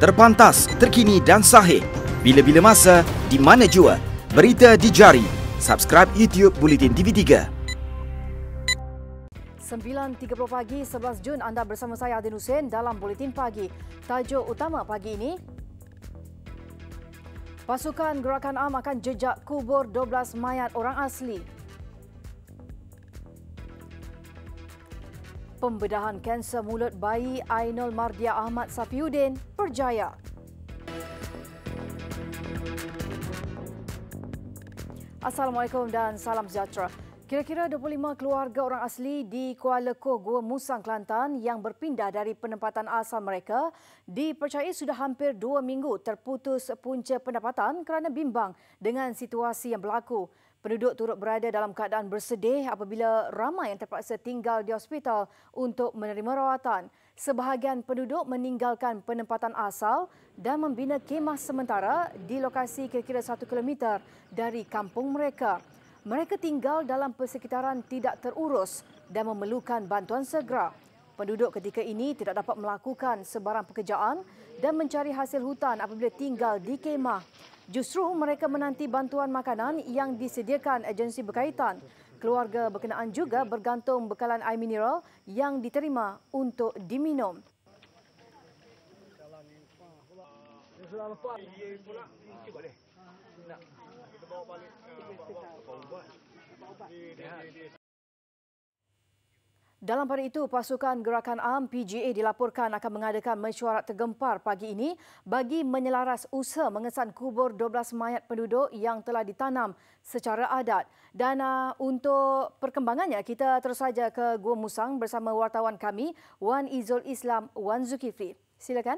Terpantas, terkini dan sahih. Bila-bila masa, di mana jua. Berita di jari. Subscribe YouTube Bulletin TV3. 9.30 pagi 11 Jun, anda bersama saya Adin Hussein dalam Buletin Pagi. Tajuk utama pagi ini, pasukan Gerakan Am akan jejak kubur 12 mayat orang asli. Pembedahan kanser mulut bayi Ainul Mardia Ahmad Safiuddin berjaya. Assalamualaikum dan salam sejahtera. Kira-kira 25 keluarga orang asli di Kuala Koh, Gua Musang, Kelantan yang berpindah dari penempatan asal mereka dipercayai sudah hampir 2 minggu terputus punca pendapatan kerana bimbang dengan situasi yang berlaku. Penduduk turut berada dalam keadaan bersedih apabila ramai yang terpaksa tinggal di hospital untuk menerima rawatan. Sebahagian penduduk meninggalkan penempatan asal dan membina kemah sementara di lokasi kira-kira 1 kilometer dari kampung mereka. Mereka tinggal dalam persekitaran tidak terurus dan memerlukan bantuan segera. Penduduk ketika ini tidak dapat melakukan sebarang pekerjaan dan mencari hasil hutan apabila tinggal di kemah. Justru mereka menanti bantuan makanan yang disediakan agensi berkaitan. Keluarga berkenaan juga bergantung bekalan air mineral yang diterima untuk diminum. Dalam pada itu, pasukan Gerakan Am PGA dilaporkan akan mengadakan mesyuarat tergempar pagi ini bagi menyelaras usaha mengesan kubur 12 mayat penduduk yang telah ditanam secara adat. Dan untuk perkembangannya, kita terus saja ke Gua Musang bersama wartawan kami, Wan Izul Islam Wan Zulkifli. Silakan.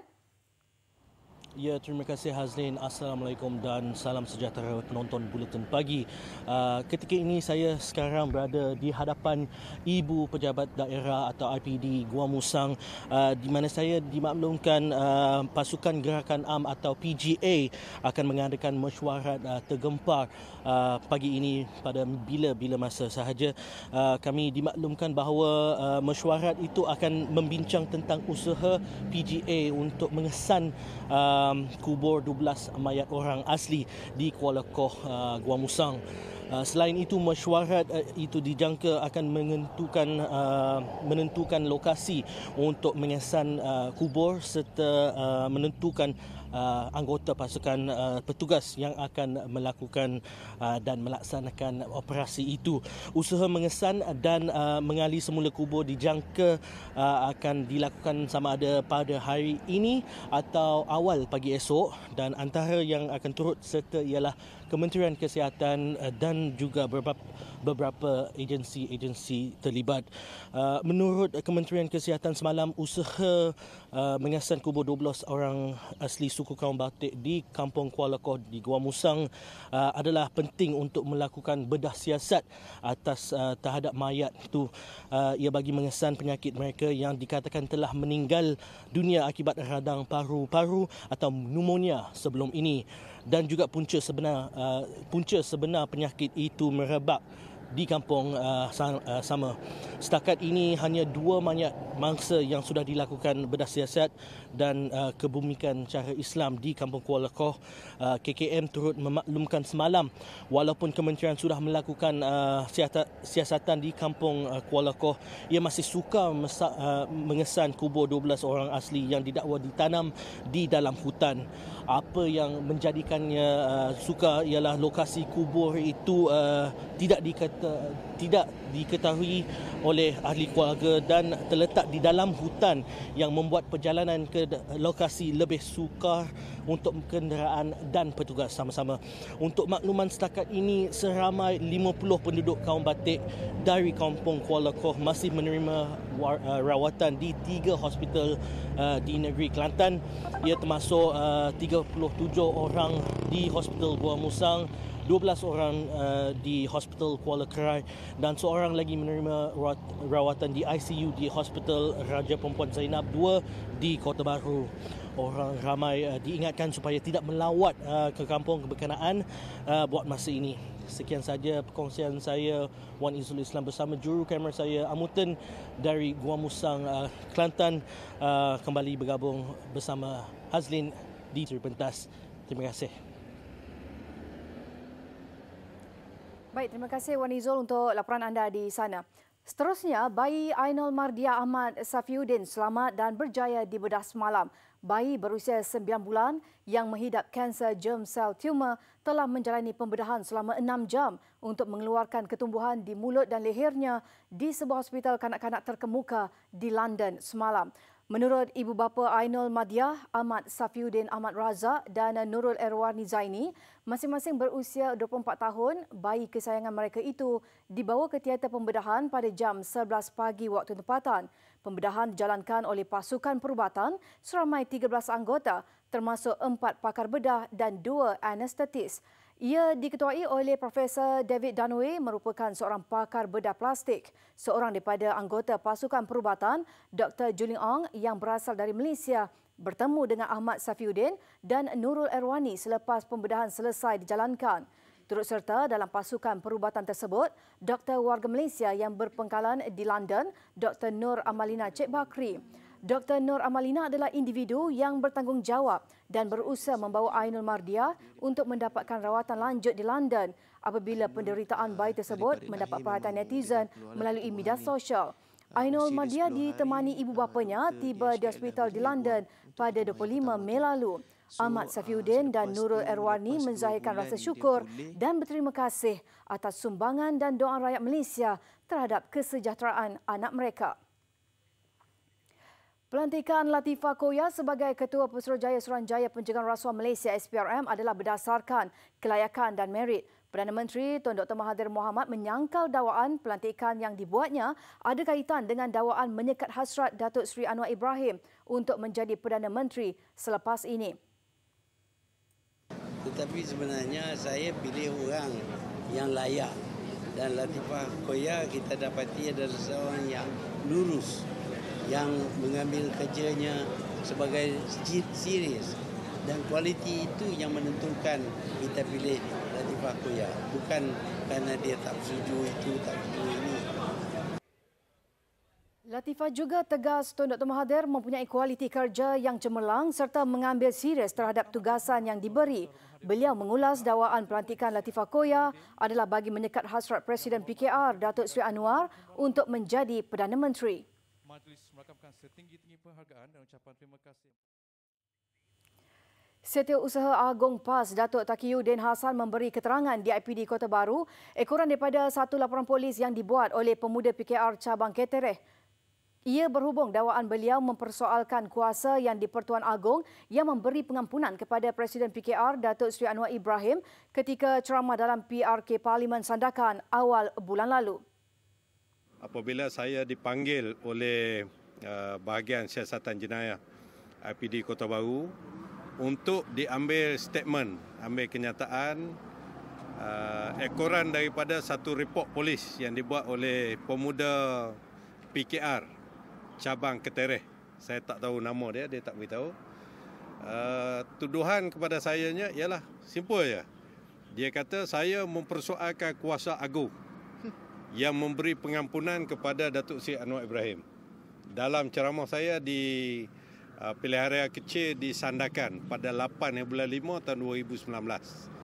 Ya, terima kasih Hazlin. Assalamualaikum dan salam sejahtera penonton Buletin Pagi. Ketika ini saya sekarang berada di hadapan Ibu Pejabat Daerah atau IPD Gua Musang, di mana saya dimaklumkan pasukan Gerakan Am atau PGA akan mengadakan mesyuarat tergempar pagi ini pada bila-bila masa sahaja. Kami dimaklumkan bahawa mesyuarat itu akan membincang tentang usaha PGA untuk mengesan kubur 12 mayat orang asli di Kuala Koh, Gua Musang. Selain itu, mesyuarat itu dijangka akan menentukan lokasi untuk mengesan kubur serta menentukan anggota pasukan petugas yang akan melakukan dan melaksanakan operasi itu. Usaha mengesan dan mengali semula kubur dijangka akan dilakukan sama ada pada hari ini atau awal pagi esok, dan antara yang akan turut serta ialah Kementerian Kesihatan dan juga beberapa agensi terlibat. Menurut Kementerian Kesihatan semalam, usaha mengesan kubur 12 orang asli suku kaum Batik di Kampung Kuala Koh di Gua Musang adalah penting untuk melakukan bedah siasat atas terhadap mayat itu. Ia bagi mengesan penyakit mereka yang dikatakan telah meninggal dunia akibat radang paru-paru atau pneumonia sebelum ini, dan juga punca sebenar penyakit itu merebak di kampung sama. Setakat ini hanya 2 mayat mangsa yang sudah dilakukan bedah siasat dan kebumikan cara Islam di Kampung Kuala Koh. KKM turut memaklumkan semalam walaupun kementerian sudah melakukan siasatan di Kampung Kuala Koh, ia masih sukar mengesan kubur 12 orang asli yang didakwa ditanam di dalam hutan. Apa yang menjadikannya sukar ialah lokasi kubur itu tidak diketahui oleh ahli keluarga dan terletak di dalam hutan yang membuat perjalanan ke lokasi lebih sukar untuk kenderaan dan petugas sama-sama. Untuk makluman setakat ini, seramai 50 penduduk kaum Batik dari Kampung Kuala Koh masih menerima rawatan di 3 hospital di negeri Kelantan. Ia termasuk 37 orang di Hospital Gua Musang, 12 orang di Hospital Kuala Krai dan seorang lagi menerima rawatan di ICU di Hospital Raja Perempuan Zainab 2 di Kota Baru. Orang ramai diingatkan supaya tidak melawat ke kampung berkenaan buat masa ini. Sekian saja perkongsian saya, Wan Izul Islam, bersama juru kamera saya Amutan dari Gua Musang, Kelantan, kembali bergabung bersama Hazlin di Seri Pentas. Terima kasih. Baik, terima kasih Wan Izul untuk laporan anda di sana. Seterusnya, bayi Ainul Mardia Ahmad Safiuddin selamat dan berjaya dibedah semalam. Bayi berusia 9 bulan yang menghidap kanser germ sel tumor telah menjalani pembedahan selama 6 jam untuk mengeluarkan ketumbuhan di mulut dan lehernya di sebuah hospital kanak-kanak terkemuka di London semalam. Menurut ibu bapa Ainul Mardiah Ahmad Safiuddin Ahmad Razak dan Nurul Erwani Zaini, masing-masing berusia 24 tahun, bayi kesayangan mereka itu dibawa ke teater pembedahan pada jam 11 pagi waktu tempatan. Pembedahan dijalankan oleh pasukan perubatan seramai 13 anggota, termasuk 4 pakar bedah dan 2 anestetis. Ia diketuai oleh Profesor David Danway, merupakan seorang pakar bedah plastik. Seorang daripada anggota pasukan perubatan, Dr. Juling Ong yang berasal dari Malaysia, bertemu dengan Ahmad Safiuddin dan Nurul Erwani selepas pembedahan selesai dijalankan. Turut serta dalam pasukan perubatan tersebut, Doktor warga Malaysia yang berpengkalan di London, Dr. Nur Amalina Cik Bakri. Dr. Nur Amalina adalah individu yang bertanggungjawab dan berusaha membawa Ainul Mardiah untuk mendapatkan rawatan lanjut di London apabila penderitaan bayi tersebut mendapat perhatian netizen melalui media sosial. Ainul Mardiah ditemani ibu bapanya tiba di hospital di London pada 25 Mei lalu. Ahmad Safiuddin dan Nurul Erwani menzahirkan rasa syukur dan berterima kasih atas sumbangan dan doa rakyat Malaysia terhadap kesejahteraan anak mereka. Pelantikan Latifah Koya sebagai Ketua Pesuruhjaya Suruhanjaya Pencegahan Rasuah Malaysia SPRM adalah berdasarkan kelayakan dan merit. Perdana Menteri Tun Dr. Mahathir Mohamad menyangkal dakwaan pelantikan yang dibuatnya ada kaitan dengan dakwaan menyekat hasrat Datuk Seri Anwar Ibrahim untuk menjadi Perdana Menteri selepas ini. Tetapi sebenarnya saya pilih orang yang layak, dan Latifah Koya kita dapati adalah seorang yang lurus, yang mengambil kerjanya sebagai serius, dan kualiti itu yang menentukan kita pilih Latifah Koya, bukan kerana dia tak setuju itu, tak setuju ini. Latifah juga tegas Tun Dr. Mahathir mempunyai kualiti kerja yang cemerlang serta mengambil serius terhadap tugasan yang diberi. Beliau mengulas dakwaan pelantikan Latifah Koya adalah bagi menyekat hasrat Presiden PKR Datuk Seri Anwar untuk menjadi Perdana Menteri. Majlis merakamkan setinggi-tinggi penghargaan dan ucapan terima kasih. Setiausaha Agung PAS Datuk Taqiyuddin Hassan memberi keterangan di IPD Kota Baru ekoran daripada satu laporan polis yang dibuat oleh pemuda PKR cabang Ketereh. Ia berhubung dakwaan beliau mempersoalkan kuasa yang di-Pertuan Agong yang memberi pengampunan kepada Presiden PKR Datuk Seri Anwar Ibrahim ketika ceramah dalam PRK Parlimen Sandakan awal bulan lalu. Apabila saya dipanggil oleh bahagian siasatan jenayah IPD Kota Baru untuk diambil statement, ambil kenyataan ekoran daripada satu report polis yang dibuat oleh pemuda PKR cabang Ketereh. Saya tak tahu nama dia tak beritahu. Tuduhan kepada sayanya ialah simple je. Dia kata saya mempersoalkan kuasa agung yang memberi pengampunan kepada Datuk Seri Anwar Ibrahim. Dalam ceramah saya di pilihan raya kecil di Sandakan pada 8 bulan 5 tahun 2019.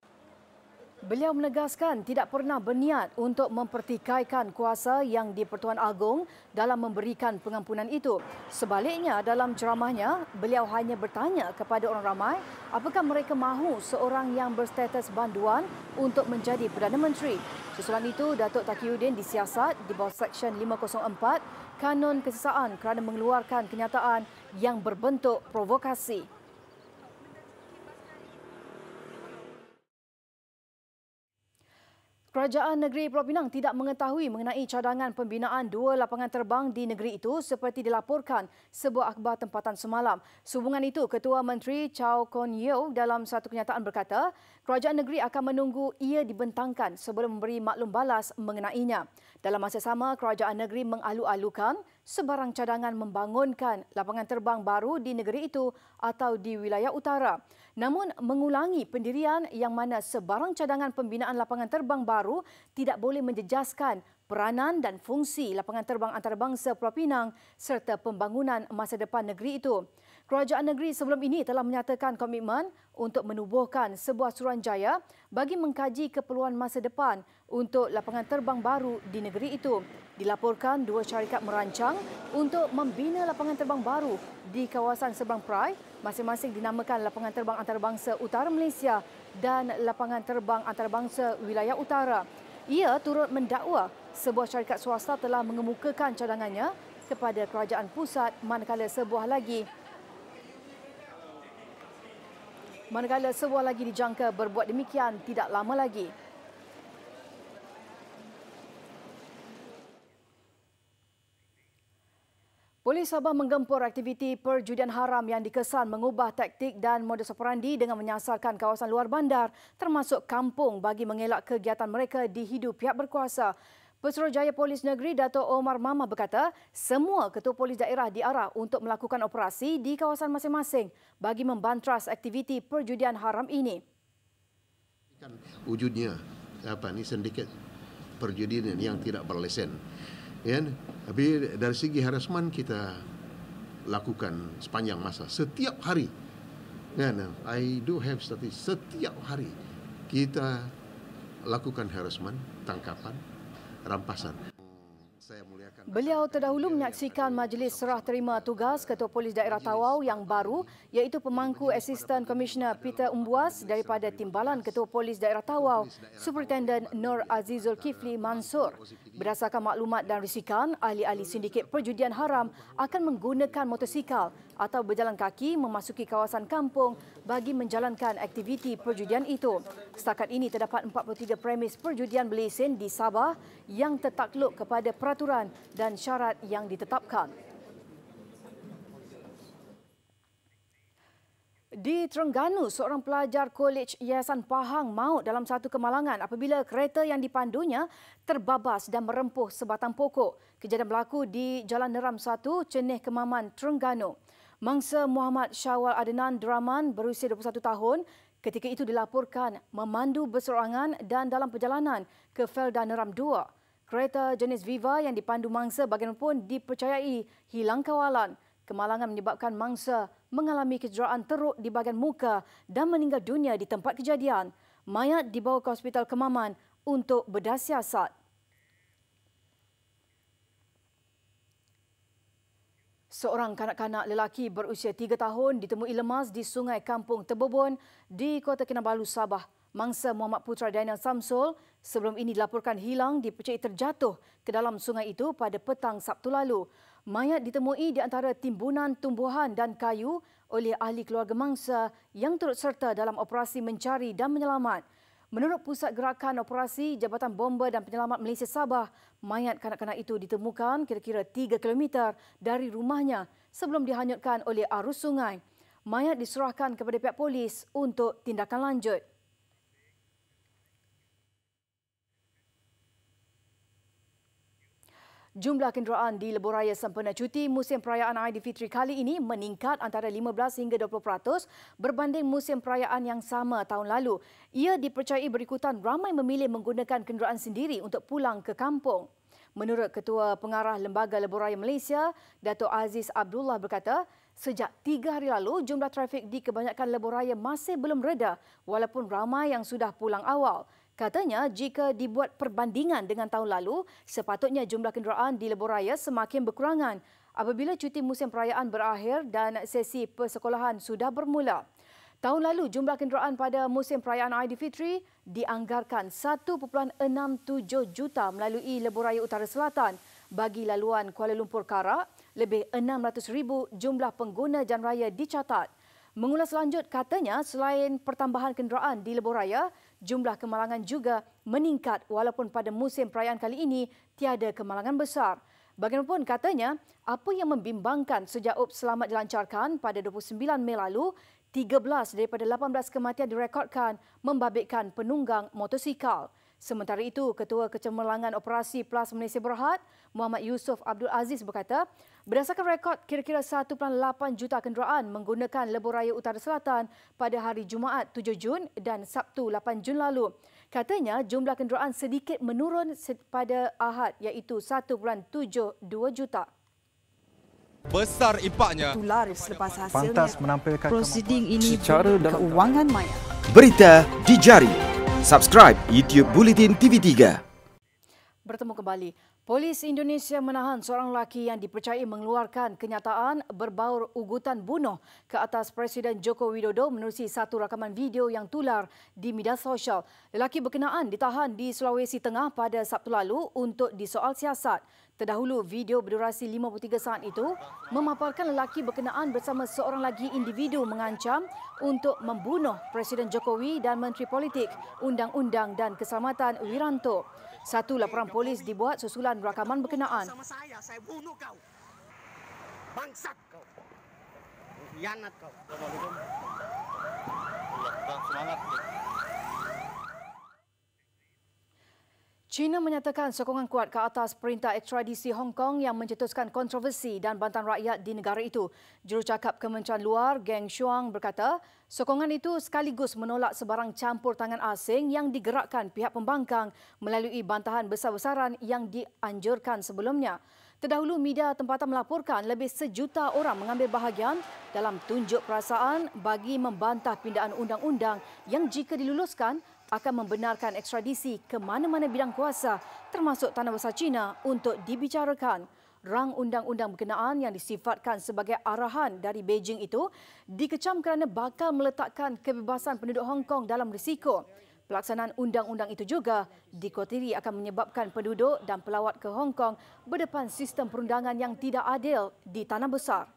Beliau menegaskan tidak pernah berniat untuk mempertikaikan kuasa yang di-Pertuan Agong dalam memberikan pengampunan itu. Sebaliknya, dalam ceramahnya, beliau hanya bertanya kepada orang ramai apakah mereka mahu seorang yang berstatus banduan untuk menjadi Perdana Menteri. Susulan itu, Datuk Taqiyuddin disiasat di bawah Seksyen 504 Kanun Kesesaan kerana mengeluarkan kenyataan yang berbentuk provokasi. Kerajaan Negeri Pulau Pinang tidak mengetahui mengenai cadangan pembinaan 2 lapangan terbang di negeri itu seperti dilaporkan sebuah akhbar tempatan semalam. Sehubungan itu, Ketua Menteri Chow Kon Yeow dalam satu kenyataan berkata, kerajaan negeri akan menunggu ia dibentangkan sebelum memberi maklum balas mengenainya. Dalam masa sama, kerajaan negeri mengalu-alukan sebarang cadangan membangunkan lapangan terbang baru di negeri itu atau di wilayah utara. Namun mengulangi pendirian yang mana sebarang cadangan pembinaan lapangan terbang baru tidak boleh menjejaskan peranan dan fungsi lapangan terbang antarabangsa Pulau Pinang serta pembangunan masa depan negeri itu. Kerajaan negeri sebelum ini telah menyatakan komitmen untuk menubuhkan sebuah suruhanjaya bagi mengkaji keperluan masa depan untuk lapangan terbang baru di negeri itu. Dilaporkan 2 syarikat merancang untuk membina lapangan terbang baru di kawasan seberang Perai, masing-masing dinamakan Lapangan Terbang Antarabangsa Utara Malaysia dan Lapangan Terbang Antarabangsa Wilayah Utara. Ia turut mendakwa sebuah syarikat swasta telah mengemukakan cadangannya kepada kerajaan pusat manakala sebuah lagi dijangka berbuat demikian tidak lama lagi. Polis Sabah menggempur aktiviti perjudian haram yang dikesan mengubah taktik dan modus operandi dengan menyasarkan kawasan luar bandar termasuk kampung bagi mengelak kegiatan mereka dihidu pihak berkuasa. Pesuruhjaya Polis Negeri Dato' Omar Mama berkata, semua ketua polis daerah diarah untuk melakukan operasi di kawasan masing-masing bagi membantras aktiviti perjudian haram ini. Wujudnya sindiket perjudian yang tidak berlesen. Ya, tapi dari segi harassment kita lakukan sepanjang masa setiap hari. Ya, I do have statistik setiap hari kita lakukan harassment, tangkapan, rampasan. Beliau terdahulu menyaksikan majlis serah terima tugas Ketua Polis Daerah Tawau yang baru iaitu pemangku Asisten Komisioner Peter Umbuas daripada Timbalan Ketua Polis Daerah Tawau, Superintendent Nur Azizul Kifli Mansur. Berdasarkan maklumat dan risikan, ahli-ahli sindiket perjudian haram akan menggunakan motosikal atau berjalan kaki memasuki kawasan kampung bagi menjalankan aktiviti perjudian itu. Setakat ini terdapat 43 premis perjudian berlesen di Sabah yang tertakluk kepada peraturan dan syarat yang ditetapkan. Di Terengganu, seorang pelajar Kolej Yayasan Pahang maut dalam satu kemalangan apabila kereta yang dipandunya terbabas dan merempuh sebatang pokok. Kejadian berlaku di Jalan Neram 1, Cenih Kemaman, Terengganu. Mangsa Muhammad Syawal Adnan Draman berusia 21 tahun ketika itu dilaporkan memandu berseorangan dan dalam perjalanan ke Felda Neram 2. Kereta jenis Viva yang dipandu mangsa bagaimanapun dipercayai hilang kawalan. Kemalangan menyebabkan mangsa mengalami kecederaan teruk di bahagian muka dan meninggal dunia di tempat kejadian. Mayat dibawa ke Hospital Kemaman untuk bedah siasat. Seorang kanak-kanak lelaki berusia 3 tahun ditemui lemas di Sungai Kampung Tebobon di Kota Kinabalu, Sabah. Mangsa Muhammad Putra Daniel Samsul sebelum ini dilaporkan hilang dipercayai terjatuh ke dalam sungai itu pada petang Sabtu lalu. Mayat ditemui di antara timbunan tumbuhan dan kayu oleh ahli keluarga mangsa yang turut serta dalam operasi mencari dan menyelamat. Menurut Pusat Gerakan Operasi Jabatan Bomba dan Penyelamat Malaysia Sabah, mayat kanak-kanak itu ditemukan kira-kira 3 km dari rumahnya sebelum dihanyutkan oleh arus sungai. Mayat diserahkan kepada pihak polis untuk tindakan lanjut. Jumlah kenderaan di lebuhraya sempena cuti musim perayaan Aidilfitri kali ini meningkat antara 15 hingga 20% berbanding musim perayaan yang sama tahun lalu. Ia dipercayai berikutan ramai memilih menggunakan kenderaan sendiri untuk pulang ke kampung. Menurut Ketua Pengarah Lembaga Lebuhraya Malaysia, Dato' Aziz Abdullah berkata, sejak 3 hari lalu jumlah trafik di kebanyakan lebuhraya masih belum reda walaupun ramai yang sudah pulang awal. Katanya, jika dibuat perbandingan dengan tahun lalu, sepatutnya jumlah kenderaan di lebuhraya semakin berkurangan apabila cuti musim perayaan berakhir dan sesi persekolahan sudah bermula. Tahun lalu, jumlah kenderaan pada musim perayaan Aidilfitri dianggarkan 1.67 juta melalui lebuhraya Utara Selatan. Bagi laluan Kuala Lumpur Karak, lebih 600,000 jumlah pengguna jalan raya dicatat. Mengulas lanjut, katanya selain pertambahan kenderaan di lebuh raya, jumlah kemalangan juga meningkat walaupun pada musim perayaan kali ini tiada kemalangan besar. Bagaimanapun katanya, apa yang membimbangkan sejak UP Selamat dilancarkan pada 29 Mei lalu, 13 daripada 18 kematian direkodkan membabitkan penunggang motosikal. Sementara itu, Ketua Kecemerlangan Operasi PLAS Malaysia Berhad, Muhammad Yusof Abdul Aziz berkata, berdasarkan rekod kira-kira 1.8 juta kenderaan menggunakan lebuh raya Utara Selatan pada hari Jumaat 7 Jun dan Sabtu 8 Jun lalu. Katanya jumlah kenderaan sedikit menurun pada Ahad iaitu 1.72 juta. Besar impaknya. Itu laris selepas hasilnya. Pantas menampilkan prosiding ini secara dalam keuangan maya. Berita di jari. Subscribe YouTube Bulletin TV3. Bertemu kembali. Polis Indonesia menahan seorang lelaki yang dipercayai mengeluarkan kenyataan berbaur ugutan bunuh ke atas Presiden Joko Widodo menerusi satu rakaman video yang tular di media sosial. Lelaki berkenaan ditahan di Sulawesi Tengah pada Sabtu lalu untuk disoal siasat. Terdahulu, video berdurasi 53 saat itu memaparkan lelaki berkenaan bersama seorang lagi individu mengancam untuk membunuh Presiden Jokowi dan Menteri Politik, Undang-Undang dan Keselamatan Wiranto. Satu laporan polis dibuat susulan rakaman berkenaan. Sama saya bunuh kau. Bangsat kau. Khianat kau. Semangat. China menyatakan sokongan kuat ke atas perintah ekstradisi Hong Kong yang mencetuskan kontroversi dan bantahan rakyat di negara itu. Jurucakap Kementerian Luar Geng Shuang berkata, sokongan itu sekaligus menolak sebarang campur tangan asing yang digerakkan pihak pembangkang melalui bantahan besar-besaran yang dianjurkan sebelumnya. Terdahulu, media tempatan melaporkan lebih 1 juta orang mengambil bahagian dalam tunjuk perasaan bagi membantah pindaan undang-undang yang jika diluluskan akan membenarkan ekstradisi ke mana-mana bidang kuasa termasuk Tanah Besar China untuk dibicarakan. Rang undang-undang berkenaan yang disifatkan sebagai arahan dari Beijing itu dikecam kerana bakal meletakkan kebebasan penduduk Hong Kong dalam risiko. Pelaksanaan undang-undang itu juga dikhawatiri akan menyebabkan penduduk dan pelawat ke Hong Kong berdepan sistem perundangan yang tidak adil di Tanah Besar.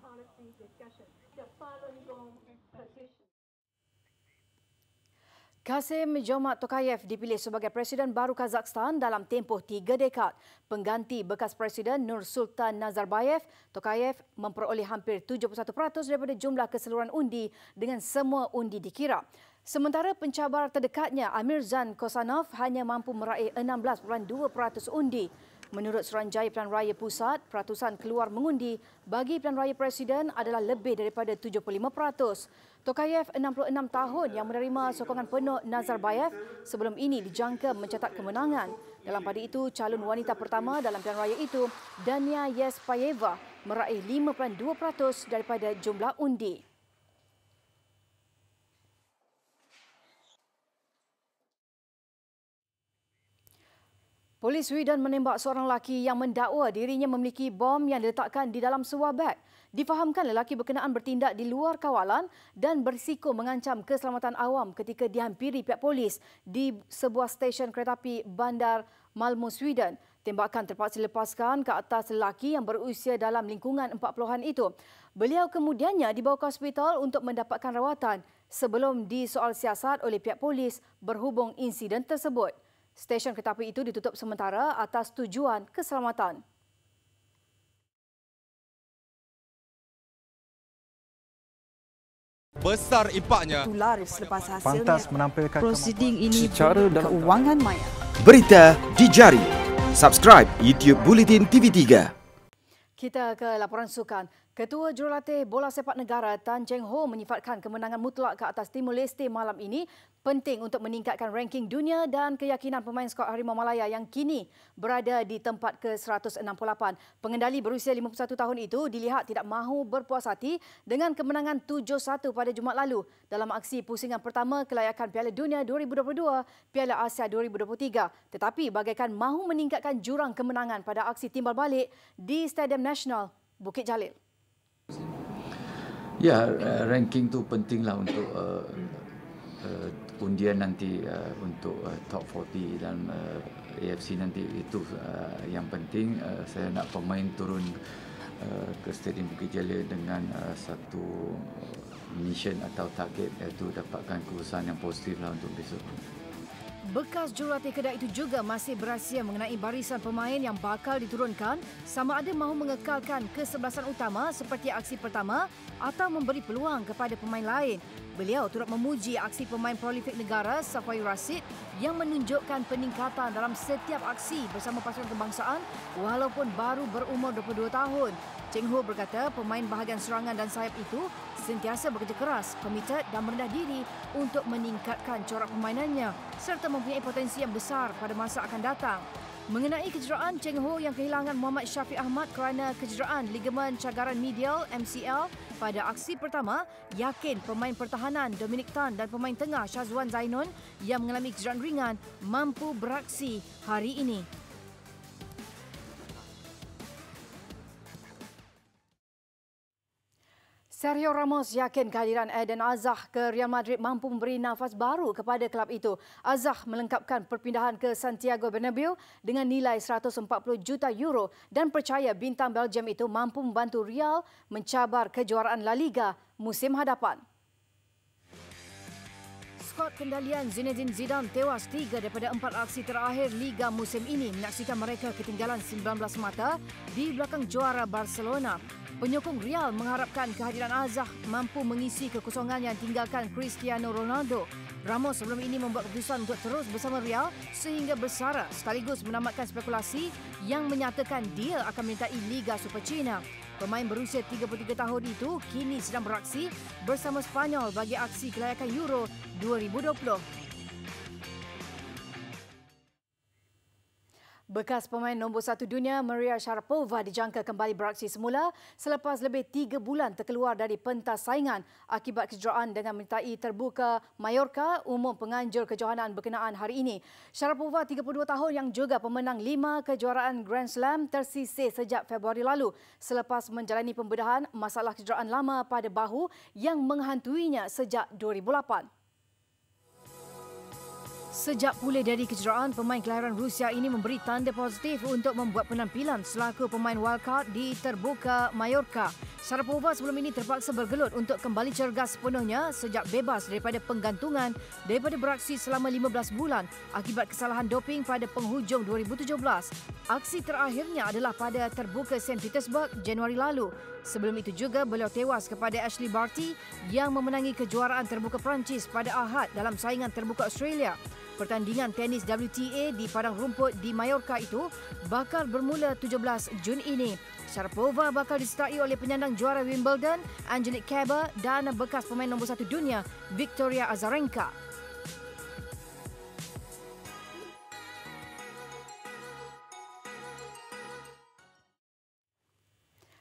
Kasim Jomart Tokayev dipilih sebagai Presiden baru Kazakhstan dalam tempoh 3 dekad. Pengganti bekas Presiden Nur Sultan Nazarbayev, Tokayev memperoleh hampir 71% daripada jumlah keseluruhan undi dengan semua undi dikira. Sementara pencabar terdekatnya Amirzan Kosanov hanya mampu meraih 16.2% undi. Menurut Suruhanjaya Pilihan Raya Pusat, peratusan keluar mengundi bagi Pilihan Raya Presiden adalah lebih daripada 75%. Tokayev, 66 tahun yang menerima sokongan penuh Nazarbayev sebelum ini dijangka mencatat kemenangan. Dalam pada itu, calon wanita pertama dalam pilihan raya itu, Dania Yespayeva, meraih 5.2% daripada jumlah undi. Polis Sweden menembak seorang lelaki yang mendakwa dirinya memiliki bom yang diletakkan di dalam sebuah beg. Difahamkan lelaki berkenaan bertindak di luar kawalan dan berisiko mengancam keselamatan awam ketika dihampiri pihak polis di sebuah stesen kereta api bandar Malmö, Sweden. Tembakan terpaksa dilepaskan ke atas lelaki yang berusia dalam lingkungan 40-an itu. Beliau kemudiannya dibawa ke hospital untuk mendapatkan rawatan sebelum disoal siasat oleh pihak polis berhubung insiden tersebut. Stesen kereta api itu ditutup sementara atas tujuan keselamatan. Besar impaknya. Itu laris selepas hasilnya. Pantas menampilkan prosiding ini secara dalam keuangan maya. Berita di jari. Subscribe YouTube Bulletin TV3. Kita ke laporan sukan. Ketua Jurulatih Bola Sepak Negara Tan Cheng Ho menyifatkan kemenangan mutlak ke atas Timor Leste malam ini penting untuk meningkatkan ranking dunia dan keyakinan pemain skuad Harimau Malaya yang kini berada di tempat ke-168. Pengendali berusia 51 tahun itu dilihat tidak mahu berpuas hati dengan kemenangan 7-1 pada Jumaat lalu dalam aksi pusingan pertama kelayakan Piala Dunia 2022, Piala Asia 2023. Tetapi bagaikan mahu meningkatkan jurang kemenangan pada aksi timbal balik di Stadium Nasional Bukit Jalil. Ya, ranking tu pentinglah untuk undian nanti untuk top 40 dan AFC nanti. Itu yang penting. Saya nak pemain turun ke Stadium Bukit Jalil dengan satu mission atau target, iaitu dapatkan keputusan yang positif lah untuk besok. Bekas jurulatih Kedah itu juga masih berahsia mengenai barisan pemain yang bakal diturunkan sama ada mahu mengekalkan kesebelasan utama seperti aksi pertama atau memberi peluang kepada pemain lain. Beliau turut memuji aksi pemain prolifik negara Safai Rashid yang menunjukkan peningkatan dalam setiap aksi bersama pasukan kebangsaan walaupun baru berumur 22 tahun. Cheng Ho berkata pemain bahagian serangan dan sayap itu sentiasa bekerja keras, komited dan merendah diri untuk meningkatkan corak permainannya serta mempunyai potensi yang besar pada masa akan datang. Mengenai kecederaan Cheng Ho yang kehilangan Muhammad Syafiq Ahmad kerana kecederaan ligamen cagaran medial MCL pada aksi pertama, yakin pemain pertahanan Dominic Tan dan pemain tengah Syazwan Zainun yang mengalami kecederaan ringan mampu beraksi hari ini. Sergio Ramos yakin kehadiran Eden Hazard ke Real Madrid mampu memberi nafas baru kepada kelab itu. Hazard melengkapkan perpindahan ke Santiago Bernabeu dengan nilai 140 juta euro dan percaya bintang Belgium itu mampu membantu Real mencabar kejuaraan La Liga musim hadapan. Skuad kendalian Zinedine Zidane tewas 3 daripada 4 aksi terakhir Liga musim ini menyaksikan mereka ketinggalan 19 mata di belakang juara Barcelona. Penyokong Real mengharapkan kehadiran Hazard mampu mengisi kekosongan yang tinggalkan Cristiano Ronaldo. Ramos sebelum ini membuat keputusan untuk terus bersama Real sehingga bersara sekaligus menamatkan spekulasi yang menyatakan dia akan menyertai Liga Super China. Pemain berusia 33 tahun itu kini sedang beraksi bersama Spanyol bagi aksi kelayakan Euro 2020. Bekas pemain nombor 1 dunia Maria Sharapova dijangka kembali beraksi semula selepas lebih 3 bulan terkeluar dari pentas saingan akibat kecederaan dengan menyertai terbuka Mallorca umum penganjur kejohanan berkenaan hari ini. Sharapova 32 tahun yang juga pemenang 5 kejuaraan Grand Slam tersisih sejak Februari lalu selepas menjalani pembedahan masalah kecederaan lama pada bahu yang menghantuinya sejak 2008. Sejak pulih dari kecederaan, pemain kelahiran Rusia ini memberi tanda positif untuk membuat penampilan selaku pemain wildcard di terbuka Mallorca. Sharapova sebelum ini terpaksa bergelut untuk kembali cergas sepenuhnya sejak bebas daripada penggantungan daripada beraksi selama 15 bulan akibat kesalahan doping pada penghujung 2017. Aksi terakhirnya adalah pada terbuka St. Petersburg Januari lalu. Sebelum itu juga beliau tewas kepada Ashley Barty yang memenangi kejuaraan terbuka Perancis pada Ahad dalam saingan terbuka Australia. Pertandingan tenis WTA di padang rumput di Mallorca itu bakal bermula 17 Jun ini. Sharapova bakal disertai oleh penyandang juara Wimbledon, Angelique Kerber dan bekas pemain nombor 1 dunia, Victoria Azarenka.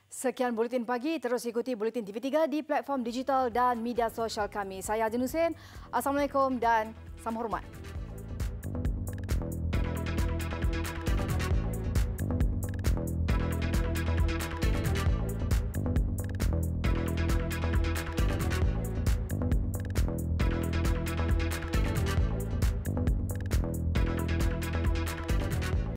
Sekian Buletin Pagi. Terus ikuti Buletin TV3 di platform digital dan media sosial kami. Saya Azin Hussein. Assalamualaikum dan salam hormat.